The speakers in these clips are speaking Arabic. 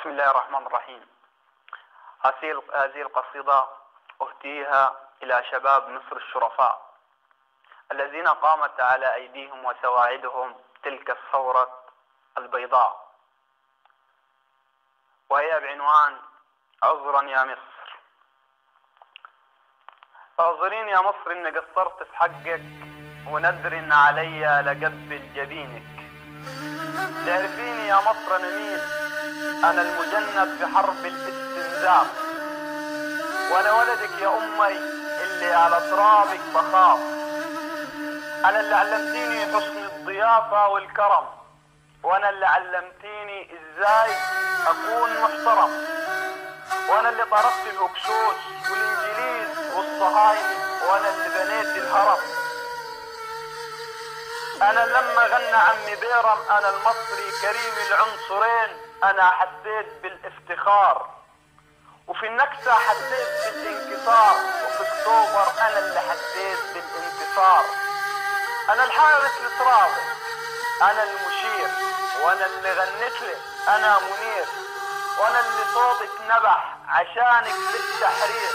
بسم الله الرحمن الرحيم. هذه القصيدة أهديها إلى شباب مصر الشرفاء الذين قامت على أيديهم وسواعدهم تلك الثورة البيضاء، وهي بعنوان عذرا يا مصر. اعذرين يا مصر إني قصرت في حقك، وندر علي لقبل جبينك. تعرفيني يا مصر أنا مين؟ أنا المجند في حرب الاستنزاف، وأنا ولدك يا أمي اللي على ترابك بخاف. أنا اللي علمتيني حسن الضيافة والكرم، وأنا اللي علمتيني إزاي أكون محترم، وأنا اللي طردت الهكسوس والإنجليز والصهاينة، وأنا اللي بنيت الهرم. أنا لما غنى عمي بيرم أنا المصري كريم العنصرين، أنا حسيت بالافتخار، وفي النكسة حسيت بالانكسار، وفي اكتوبر أنا اللي حسيت بالانتصار. أنا الحارس لترابك، أنا المشير، وأنا اللي غنيت لك أنا منير، وأنا اللي صوتك نبح عشانك للتحرير.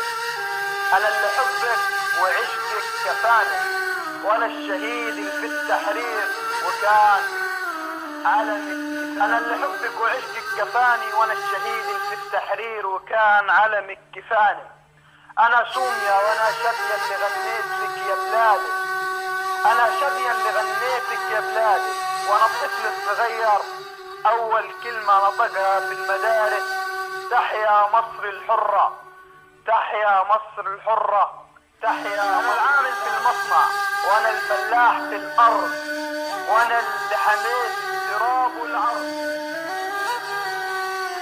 أنا اللي حبك وعشقك كفاني، وأنا الشهيد اللي في التحرير وكان علمك. أنا اللي حبك وعشقك كفاني، وأنا الشهيد اللي في التحرير وكان علمك كفاني. أنا سوميا وأنا شادية اللي غنيت لك يا بلادي، أنا شادية اللي غنيتك يا بلادي. وأنا الطفل الصغير أول كلمة نطقها في المدارس تحيا مصر الحرة، تحيا مصر الحرة، تحيا. أنا العامل في المصنع، وأنا الفلاح في الأرض، وأنا اللي حميت التراب والعرض.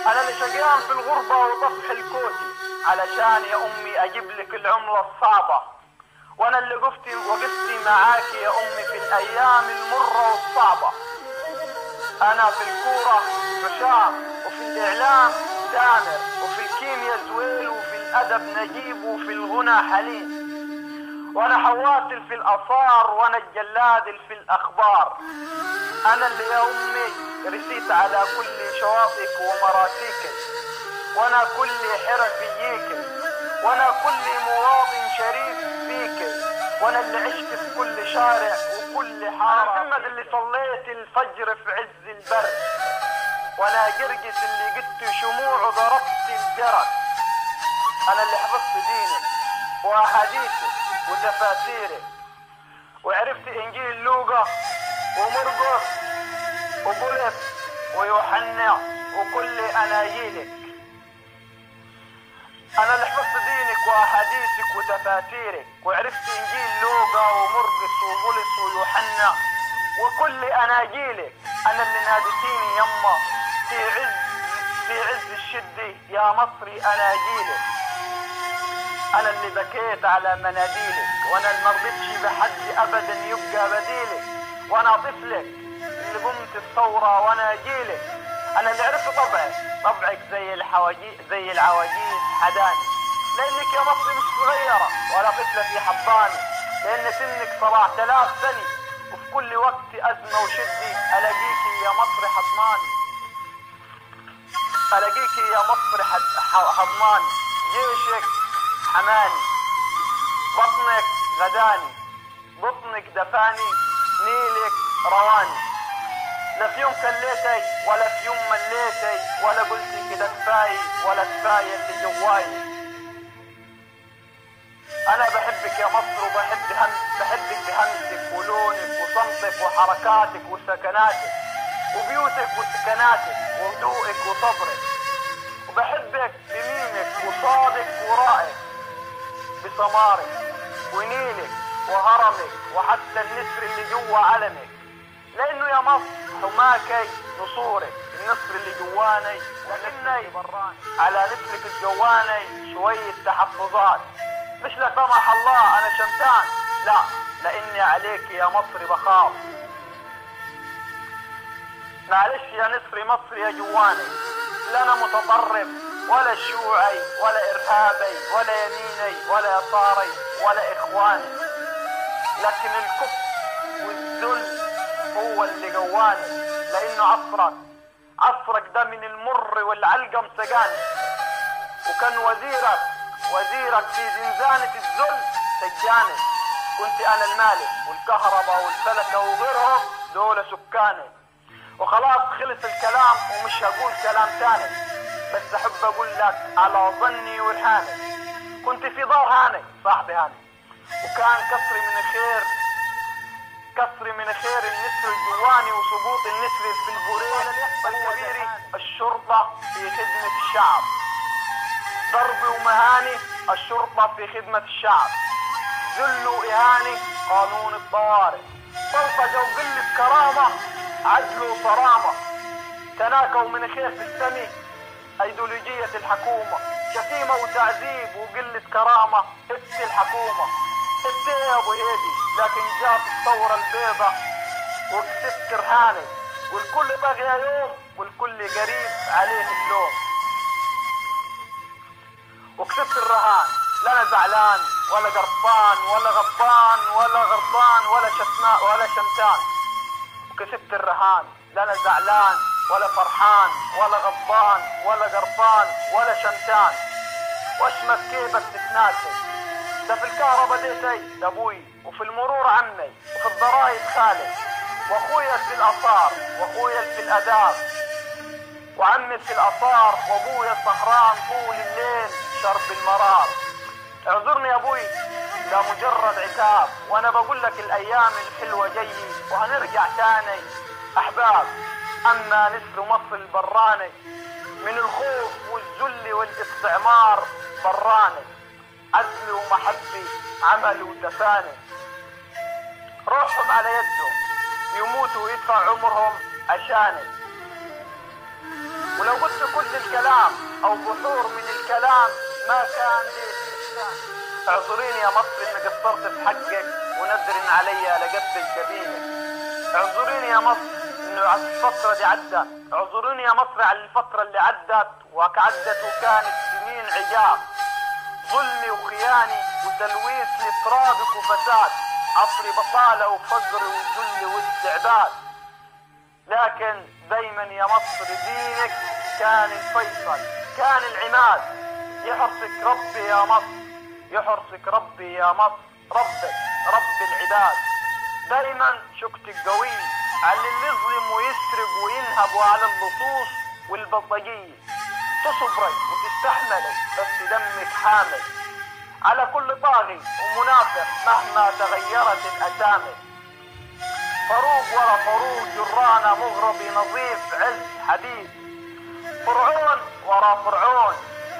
أنا اللي شقيان في الغربة وطفح الكوتي علشان يا أمي أجيب لك العملة الصعبة، وأنا اللي وقفتي معاكي يا أمي في الأيام المرة والصعبة. أنا في الكورة هشام، وفي الإعلام تامر، وفي الكيمياء زويل، وفي الأدب نجيب، وفي الغنى حليم. وأنا حواتل في الآثار، وأنا الجلادل في الأخبار. أنا اللي يا أمي رسيت على كل شواطئك ومراسيك، وأنا كل حرفييك، وأنا كل مواطن شريف فيك، وأنا اللي عشت في كل شارع وكل حارة. أنا محمد اللي صليت الفجر في عز البرد، وأنا قرقس اللي قدت شموع وضربت الجرس. أنا اللي حفظت دينك وأحاديثك وتفاسيرك، وعرفت إنجيل لوقا ومرقس وبولس ويوحنا وكل أناجيلك. أنا اللي حفظت دينك وأحاديثك وتفاسيرك، وعرفت إنجيل لوقا ومرقس وبولس ويوحنا وكل أناجيلك. أنا اللي ناديتيني يما في عز الشدة يا مصري أناجيلك. أنا اللي بكيت على مناديلك، وأنا اللي مرضتش بحد أبدا يبقى بديلك، وأنا طفلك اللي قمت الثورة وأنا جيلك. أنا اللي عرفت طبعك زي العواجيز حداني، لأنك يا مصري مش صغيرة ولا طفلة في حضاني، لأن سنك 7000 سنة، وفي كل وقت أزمة وشدي ألاقيكي يا مصر حضناني، ألاقيكي يا مصر حضناني. جيشك حماني، بطنك غداني، بطنك دفاني، نيلك رواني. لا في يوم كليتي ولا في يوم مليتي، ولا قلتي كده كفاية ولا كفاية اللي جواي. أنا بحبك يا مصر، بحبك بهمسك ولونك وصمتك وحركاتك وسكناتك وبيوتك وسكناتك وهدوءك وصبرك، وبحبك بميمك وصادك ورائك، بسمارك ونيلك وهرمك، وحتى النسر اللي جوا علمك، لأنه يا مصر حماكي نصورك. النصر اللي جواني ولمني على نسرك الجواني شوية تحفظات، مش لا سمح الله أنا شمتان، لا، لأني عليك يا مصري بخاف. معلش يا نصري مصر يا جواني، لا أنا متطرف ولا شيوعي ولا إرهابي ولا يميني ولا يساري ولا إخواني، لكن الكفر والذل هو اللي جواني، لأنه عصرك ده من المر والعلقم سجاني. وكان وزيرك في زنزانة الذل سجاني. كنت انا المالك والكهرباء والفلكة وغيرهم دول سكاني. وخلاص خلص الكلام ومش هقول كلام تاني، بس احب اقول لك على ظني ورهاني. كنت في دار هاني صاحبي هاني، وكان كسر من خير النسر الجواني وسقوط النسر في البورين الكبيري. الشرطة في خدمة الشعب، ضرب ومهاني الشرطة في خدمة الشعب، ذل وإهانة قانون الطوارئ، بلطجة وقلة كرامة عدل وصرامة، تناكوا من خير في السمي أيديولوجية الحكومة، شتيمة وتعذيب وقلة كرامة الحكومة. يا ابو هيدي لكن جات الثورة البيضة وكسبت رهاني، والكل بغى يوم والكل قريب عليه اللوم. وكسبت الرهان، لا انا زعلان ولا قرفان ولا غضبان ولا غرضان ولا شتماء ولا شمتان. وكسبت الرهان، لا انا زعلان ولا فرحان ولا غضبان ولا قرفان ولا شمتان. واشمت كيفك تتناسي، ده في الكهرباء ديتي ده ابوي، وفي المرور عمي، وفي الضرايب خالي، واخويا في الاثار، واخويا في الاداب، وعمي في الاثار، وابويا سهران طول الليل شرب المرار. اعذرني يا ابوي ده مجرد عتاب، وانا بقول لك الايام الحلوه جاي وهنرجع تاني احباب. اما نسر مصر البراني من الخوف والذل والاستعمار براني، عدل ومحبة عمل وتفاني، روحهم على يدهم يموتوا ويدفع عمرهم عشاني. ولو قلت كل الكلام او بحور من الكلام ما كان لي استحسان. اعذريني يا مصر اني قصرت في حقك ونذر علي لقبل جبينك. اعذريني يا مصر انه على الفترة دي عدت، اعذروني يا مصر على الفترة اللي عدت وكعدت وكانت سنين عجاب، ظلمي وخياني وتلويث لترابك وفساد، عصر بطالة وفقر وذل واستعباد. لكن دايما يا مصر دينك كان الفيصل، كان العماد. يحرسك ربي يا مصر، يحرسك ربي يا مصر، ربك رب العباد. دايما شكتك قوي على اللي يظلم ويسرق وينهب وعلى اللصوص والبلطجية تصبري وتستحملي بس دمك حامل على كل طاغي ومنافق مهما تغيرت الأسامي. فروق ورا فروق جرانا مغربي نظيف عز حديد، فرعون ورا فرعون،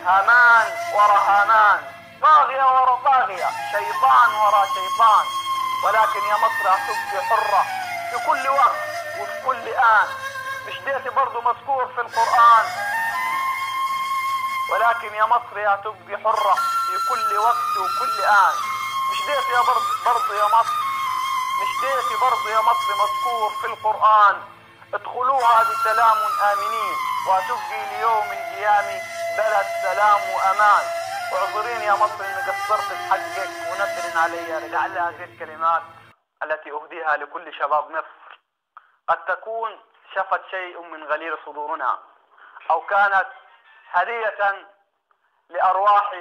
هامان ورا هامان، طاغية ورا طاغية، شيطان ورا شيطان. ولكن يا مصر هتبقي حرة في كل وقت وفي كل آن. مش ديتي برضو مذكور في القرآن. ولكن يا مصر يا تبقي حرة في كل وقت وكل آن. مش ديتي يا برضو يا مصر، مش ديتي برضو يا مصر مذكور في القرآن. ادخلوها بسلام آمنين وهتبقي ليوم القيامة بلد سلام وأمان. واعذريني يا مصر اني قصرت في حقك ونذر علي. لعل هذه الكلمات التي اهديها لكل شباب مصر قد تكون شفت شيء من غليل صدورنا، او كانت هدية لارواح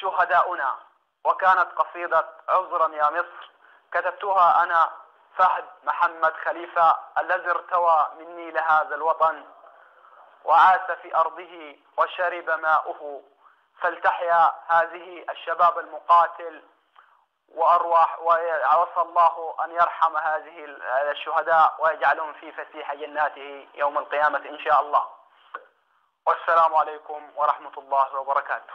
شهداؤنا، وكانت قصيدة عذرا يا مصر كتبتها انا فهد محمد خليفة الذي ارتوى مني لهذا الوطن وعاش في ارضه وشرب ماؤه. فلتحيا هذه الشباب المقاتل وأرواح، وعسى الله أن يرحم هذه الشهداء ويجعلهم في فسيح جناته يوم القيامة إن شاء الله. والسلام عليكم ورحمة الله وبركاته.